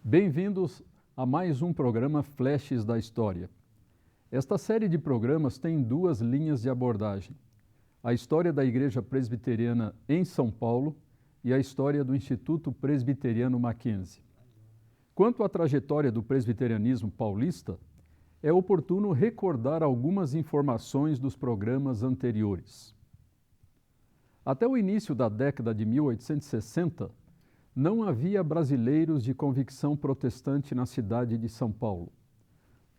Bem-vindos a mais um programa Flashes da História. Esta série de programas tem duas linhas de abordagem: a história da Igreja Presbiteriana em São Paulo e a história do Instituto Presbiteriano Mackenzie. Quanto à trajetória do presbiterianismo paulista, é oportuno recordar algumas informações dos programas anteriores. Até o início da década de 1860, não havia brasileiros de convicção protestante na cidade de São Paulo.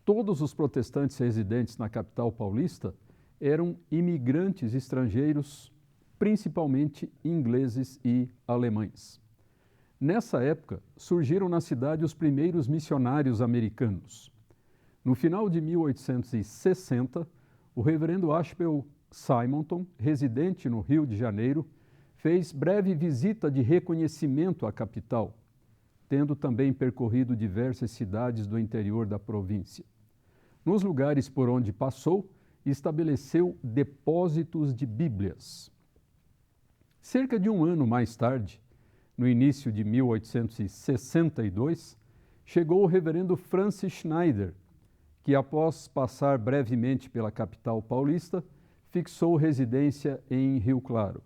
Todos os protestantes residentes na capital paulista eram imigrantes estrangeiros, principalmente ingleses e alemães. Nessa época, surgiram na cidade os primeiros missionários americanos. No final de 1860, o reverendo Ashbel Simonton, residente no Rio de Janeiro, fez breve visita de reconhecimento à capital, tendo também percorrido diversas cidades do interior da província. Nos lugares por onde passou, estabeleceu depósitos de Bíblias. Cerca de um ano mais tarde, no início de 1862, chegou o reverendo Francis Schneider, que após passar brevemente pela capital paulista, fixou residência em Rio Claro,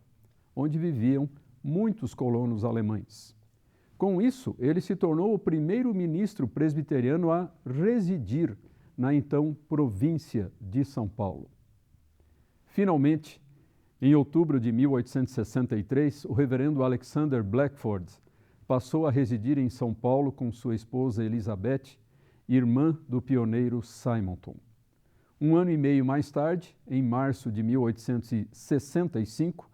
onde viviam muitos colonos alemães. Com isso, ele se tornou o primeiro ministro presbiteriano a residir na então província de São Paulo. Finalmente, em outubro de 1863, o reverendo Alexander Blackford passou a residir em São Paulo com sua esposa Elizabeth, irmã do pioneiro Simonton. Um ano e meio mais tarde, em março de 1865,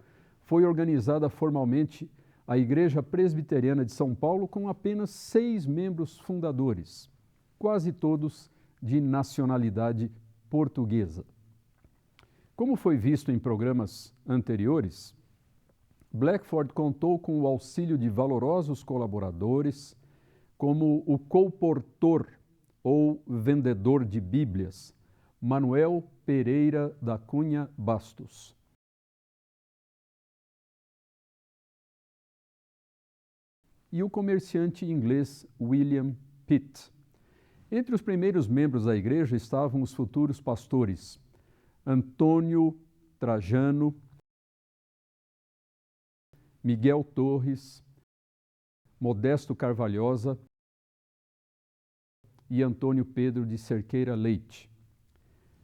foi organizada formalmente a Igreja Presbiteriana de São Paulo com apenas 6 membros fundadores, quase todos de nacionalidade portuguesa. Como foi visto em programas anteriores, Blackford contou com o auxílio de valorosos colaboradores, como o colportor ou vendedor de Bíblias, Manuel Pereira da Cunha Bastos. E o comerciante inglês William Pitt. Entre os primeiros membros da igreja estavam os futuros pastores Antônio Trajano, Miguel Torres, Modesto Carvalhosa e Antônio Pedro de Cerqueira Leite.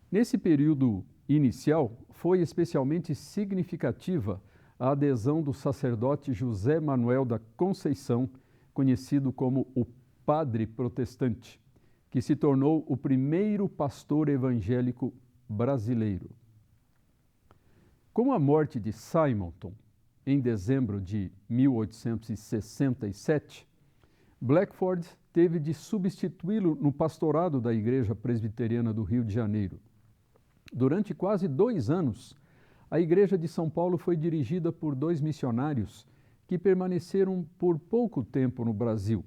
Nesse período inicial, foi especialmente significativa a adesão do sacerdote José Manuel da Conceição, conhecido como o Padre Protestante, que se tornou o primeiro pastor evangélico brasileiro. Com a morte de Simonton, em dezembro de 1867, Blackford teve de substituí-lo no pastorado da Igreja Presbiteriana do Rio de Janeiro. Durante quase 2 anos, a Igreja de São Paulo foi dirigida por 2 missionários que permaneceram por pouco tempo no Brasil,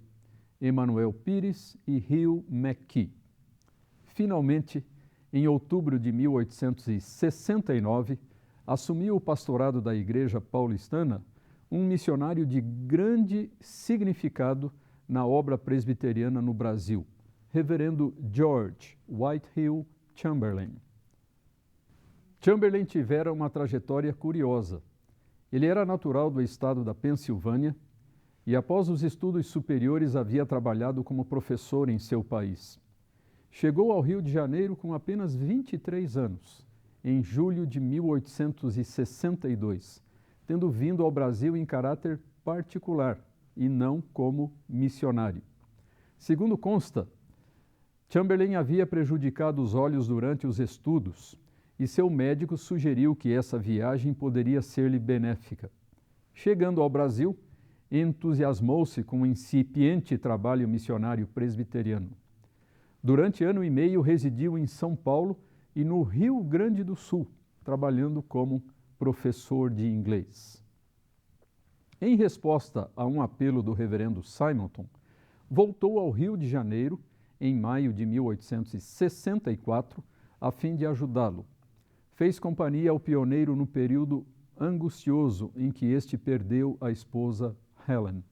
Emanuel Pires e Hugh McKee. Finalmente, em outubro de 1869, assumiu o pastorado da Igreja Paulistana um missionário de grande significado na obra presbiteriana no Brasil, reverendo George Whitehill Chamberlain. Chamberlain tivera uma trajetória curiosa. Ele era natural do estado da Pensilvânia e, após os estudos superiores, havia trabalhado como professor em seu país. Chegou ao Rio de Janeiro com apenas 23 anos, em julho de 1862, tendo vindo ao Brasil em caráter particular e não como missionário. Segundo consta, Chamberlain havia prejudicado os olhos durante os estudos e seu médico sugeriu que essa viagem poderia ser-lhe benéfica. Chegando ao Brasil, entusiasmou-se com o incipiente trabalho missionário presbiteriano. Durante ano e meio residiu em São Paulo e no Rio Grande do Sul, trabalhando como professor de inglês. Em resposta a um apelo do reverendo Simonton, voltou ao Rio de Janeiro em maio de 1864, a fim de ajudá-lo. Fez companhia ao pioneiro no período angustioso em que este perdeu a esposa Helen.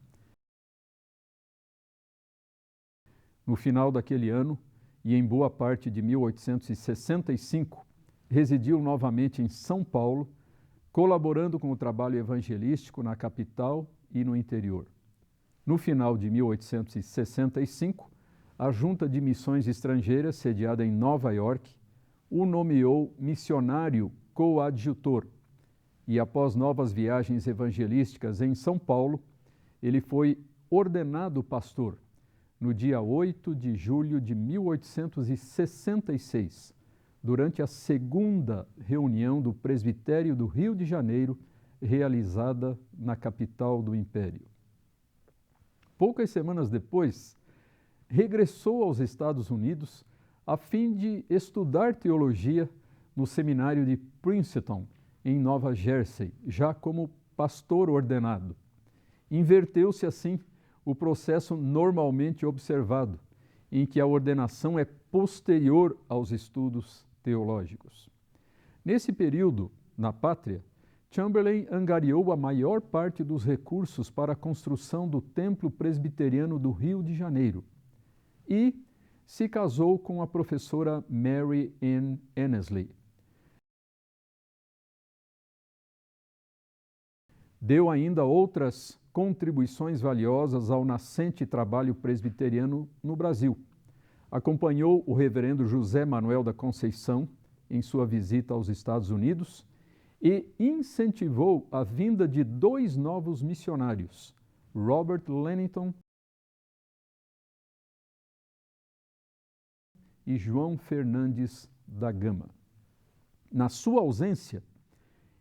No final daquele ano, e em boa parte de 1865, residiu novamente em São Paulo, colaborando com o trabalho evangelístico na capital e no interior. No final de 1865, a Junta de Missões Estrangeiras, sediada em Nova York, o nomeou missionário coadjutor, e após novas viagens evangelísticas em São Paulo, ele foi ordenado pastor no dia 8 de julho de 1866, durante a segunda reunião do Presbitério do Rio de Janeiro, realizada na capital do Império. Poucas semanas depois, regressou aos Estados Unidos a fim de estudar teologia no seminário de Princeton, em Nova Jersey, já como pastor ordenado. Inverteu-se assim o processo normalmente observado, em que a ordenação é posterior aos estudos teológicos. Nesse período, na pátria, Chamberlain angariou a maior parte dos recursos para a construção do Templo Presbiteriano do Rio de Janeiro e se casou com a professora Mary Ann Annesley. Deu ainda outras contribuições valiosas ao nascente trabalho presbiteriano no Brasil. Acompanhou o reverendo José Manuel da Conceição em sua visita aos Estados Unidos e incentivou a vinda de 2 novos missionários, Robert Lennington e João Fernandes da Gama. Na sua ausência,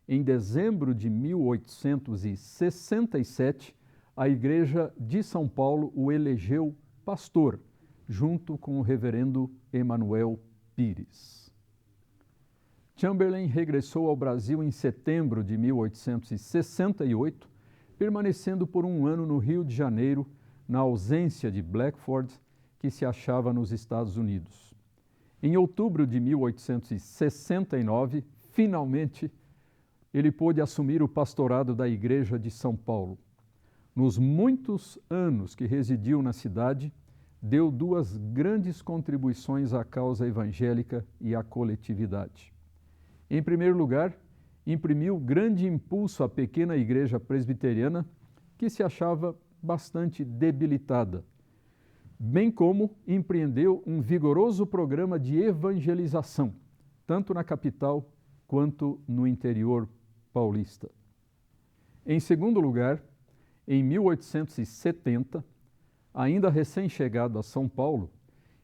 em dezembro de 1867, a Igreja de São Paulo o elegeu pastor, junto com o reverendo Emanuel Pires. Chamberlain regressou ao Brasil em setembro de 1868, permanecendo por 1 ano no Rio de Janeiro, na ausência de Blackford, que se achava nos Estados Unidos. Em outubro de 1869, finalmente, ele pôde assumir o pastorado da Igreja de São Paulo. Nos muitos anos que residiu na cidade, deu 2 grandes contribuições à causa evangélica e à coletividade. Em primeiro lugar, imprimiu grande impulso à pequena igreja presbiteriana, que se achava bastante debilitada, bem como empreendeu um vigoroso programa de evangelização, tanto na capital quanto no interior paulista. Em segundo lugar, em 1870, ainda recém-chegado a São Paulo,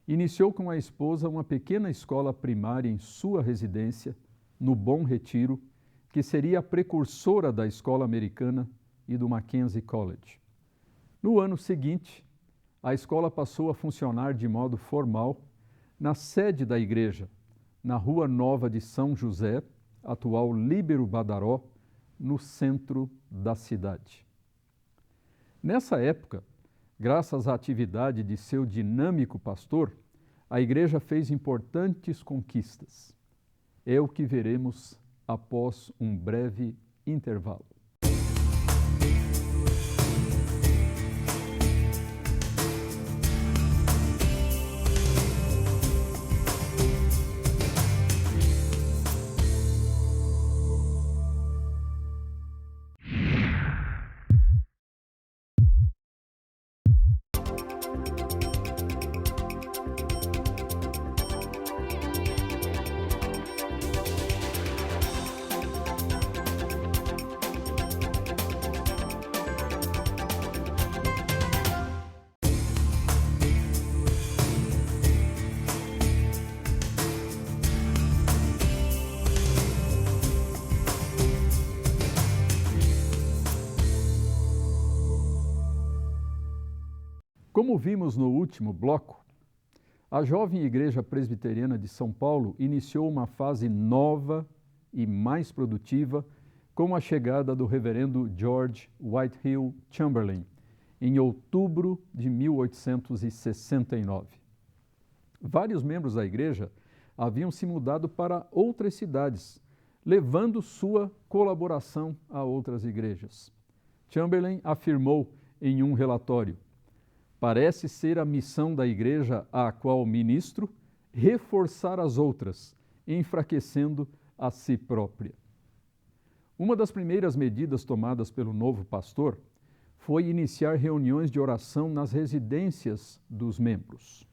iniciou com a esposa uma pequena escola primária em sua residência, no Bom Retiro, que seria a precursora da escola americana e do Mackenzie College. No ano seguinte, a escola passou a funcionar de modo formal na sede da igreja, na Rua Nova de São José, atual Líbero Badaró, no centro da cidade. Nessa época, graças à atividade de seu dinâmico pastor, a igreja fez importantes conquistas. É o que veremos após um breve intervalo. Como vimos no último bloco, a jovem Igreja Presbiteriana de São Paulo iniciou uma fase nova e mais produtiva com a chegada do reverendo George Whitehill Chamberlain, em outubro de 1869. Vários membros da igreja haviam se mudado para outras cidades, levando sua colaboração a outras igrejas. Chamberlain afirmou em um relatório: Parece ser a missão da igreja à qual ministro reforçar as outras, enfraquecendo a si própria. Uma das primeiras medidas tomadas pelo novo pastor foi iniciar reuniões de oração nas residências dos membros.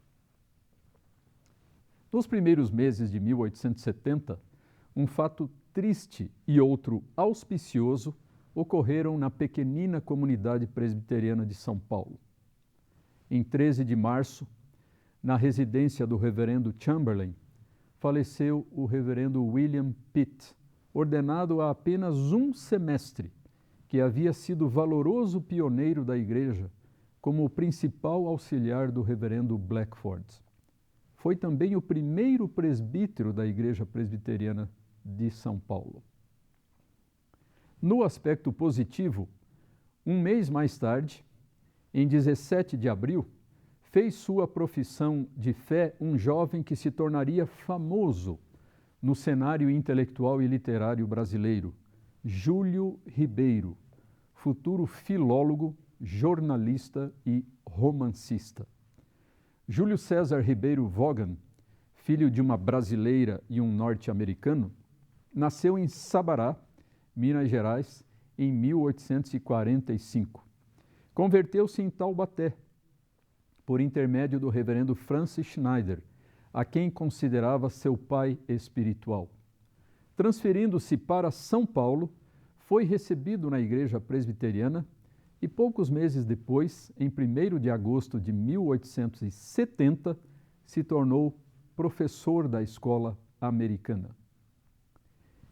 Nos primeiros meses de 1870, um fato triste e outro auspicioso ocorreram na pequenina comunidade presbiteriana de São Paulo. Em 13 de março, na residência do reverendo Chamberlain, faleceu o reverendo William Pitt, ordenado há apenas um semestre, que havia sido valoroso pioneiro da igreja como o principal auxiliar do reverendo Blackford. Foi também o primeiro presbítero da igreja presbiteriana de São Paulo. No aspecto positivo, um mês mais tarde, em 17 de abril, fez sua profissão de fé um jovem que se tornaria famoso no cenário intelectual e literário brasileiro, Júlio Ribeiro, futuro filólogo, jornalista e romancista. Júlio César Ribeiro Vaughan, filho de uma brasileira e um norte-americano, nasceu em Sabará, Minas Gerais, em 1845. Converteu-se em Taubaté, por intermédio do reverendo Francis Schneider, a quem considerava seu pai espiritual. Transferindo-se para São Paulo, foi recebido na igreja presbiteriana e poucos meses depois, em 1º de agosto de 1870, se tornou professor da escola americana.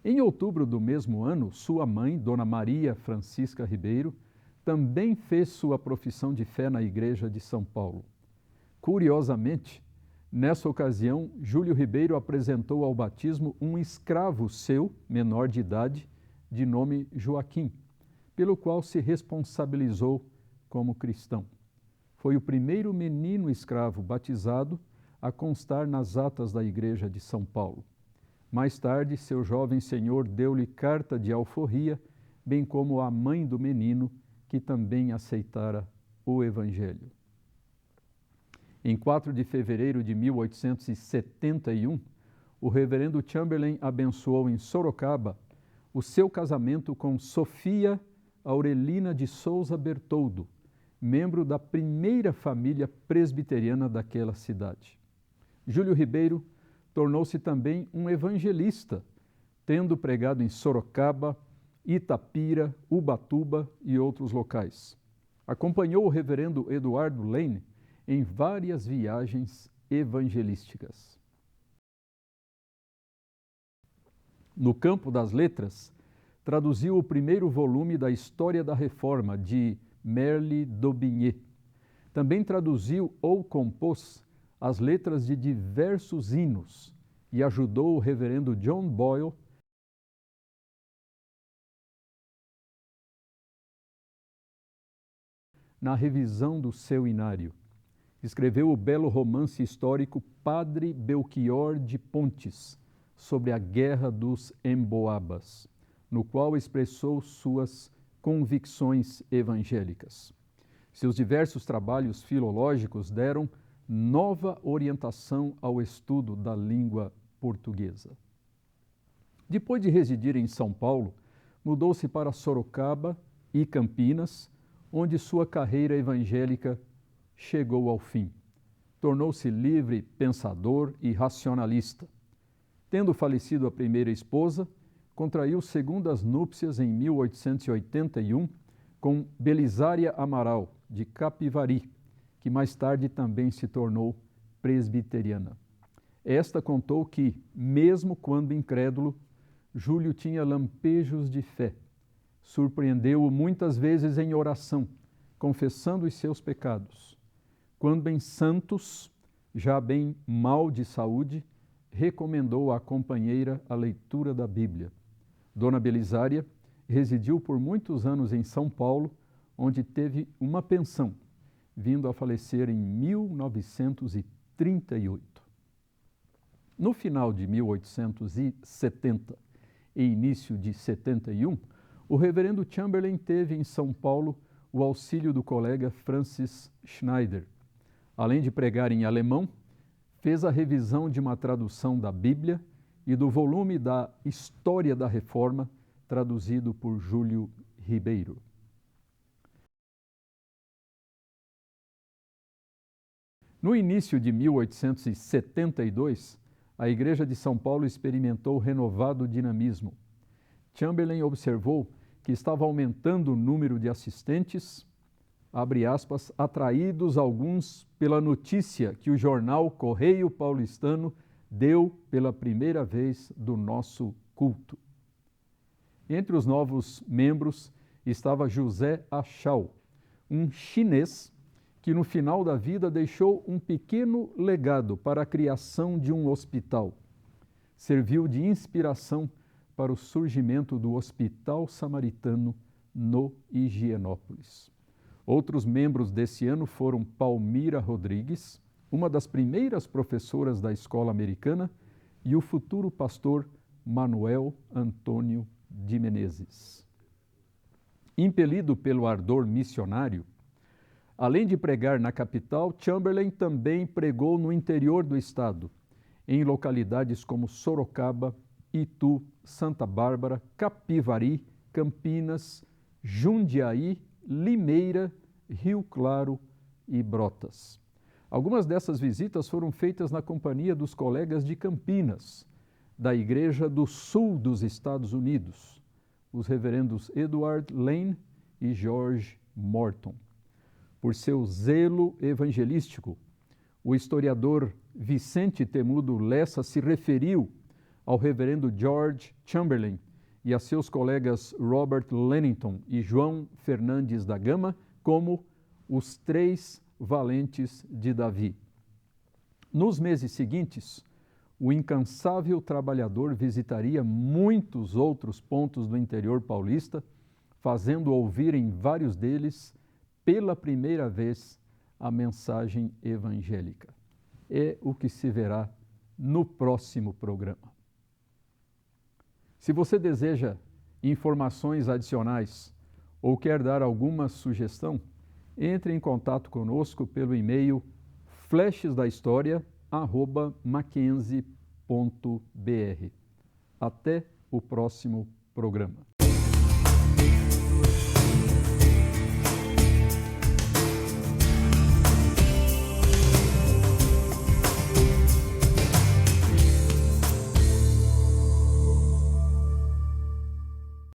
Em outubro do mesmo ano, sua mãe, Dona Maria Francisca Ribeiro, também fez sua profissão de fé na igreja de São Paulo. Curiosamente, nessa ocasião, Júlio Ribeiro apresentou ao batismo um escravo seu, menor de idade, de nome Joaquim, pelo qual se responsabilizou como cristão. Foi o primeiro menino escravo batizado a constar nas atas da igreja de São Paulo. Mais tarde, seu jovem senhor deu-lhe carta de alforria, bem como a mãe do menino, que também aceitara o Evangelho. Em 4 de fevereiro de 1871, o reverendo Chamberlain abençoou em Sorocaba o seu casamento com Sofia Aurelina de Souza Bertoldo, membro da primeira família presbiteriana daquela cidade. Júlio Ribeiro tornou-se também um evangelista, tendo pregado em Sorocaba, Itapira, Ubatuba e outros locais. Acompanhou o reverendo Eduardo Lane em várias viagens evangelísticas. No campo das letras, traduziu o primeiro volume da História da Reforma, de Merle d'Aubigné. Também traduziu ou compôs as letras de diversos hinos e ajudou o reverendo John Boyle na revisão do seu inário. Escreveu o belo romance histórico Padre Belchior de Pontes, sobre a Guerra dos Emboabas, no qual expressou suas convicções evangélicas. Seus diversos trabalhos filológicos deram nova orientação ao estudo da língua portuguesa. Depois de residir em São Paulo, mudou-se para Sorocaba e Campinas, onde sua carreira evangélica chegou ao fim. Tornou-se livre pensador e racionalista. Tendo falecido a primeira esposa, contraiu segundas núpcias em 1881 com Belisária Amaral, de Capivari, que mais tarde também se tornou presbiteriana. Esta contou que, mesmo quando incrédulo, Júlio tinha lampejos de fé. Surpreendeu-o muitas vezes em oração, confessando os seus pecados. Quando em Santos, já bem mal de saúde, recomendou à companheira a leitura da Bíblia. Dona Belisária residiu por muitos anos em São Paulo, onde teve uma pensão, vindo a falecer em 1938. No final de 1870 e início de 71, o reverendo Chamberlain teve em São Paulo o auxílio do colega Francis Schneider. Além de pregar em alemão, fez a revisão de uma tradução da Bíblia e do volume da História da Reforma, traduzido por Júlio Ribeiro. No início de 1872, a Igreja de São Paulo experimentou renovado dinamismo. Chamberlain observou que estava aumentando o número de assistentes, abre aspas, atraídos alguns pela notícia que o jornal Correio Paulistano deu pela primeira vez do nosso culto. Entre os novos membros estava José Achau, um chinês que no final da vida deixou um pequeno legado para a criação de um hospital. Serviu de inspiração para o surgimento do Hospital Samaritano no Higienópolis. Outros membros desse ano foram Palmira Rodrigues, uma das primeiras professoras da escola americana, e o futuro pastor Manuel Antônio de Menezes. Impelido pelo ardor missionário, além de pregar na capital, Chamberlain também pregou no interior do estado, em localidades como Sorocaba, Itu, Santa Bárbara, Capivari, Campinas, Jundiaí, Limeira, Rio Claro e Brotas. Algumas dessas visitas foram feitas na companhia dos colegas de Campinas, da Igreja do Sul dos Estados Unidos, os reverendos Edward Lane e George Morton. Por seu zelo evangelístico, o historiador Vicente Temudo Lessa se referiu ao reverendo George Chamberlain e a seus colegas Robert Lennington e João Fernandes da Gama como os três valentes de Davi. Nos meses seguintes, o incansável trabalhador visitaria muitos outros pontos do interior paulista, fazendo ouvir em vários deles, pela primeira vez, a mensagem evangélica. É o que se verá no próximo programa. Se você deseja informações adicionais ou quer dar alguma sugestão, entre em contato conosco pelo e-mail flechesdahistoria@mackenzie.br. Até o próximo programa.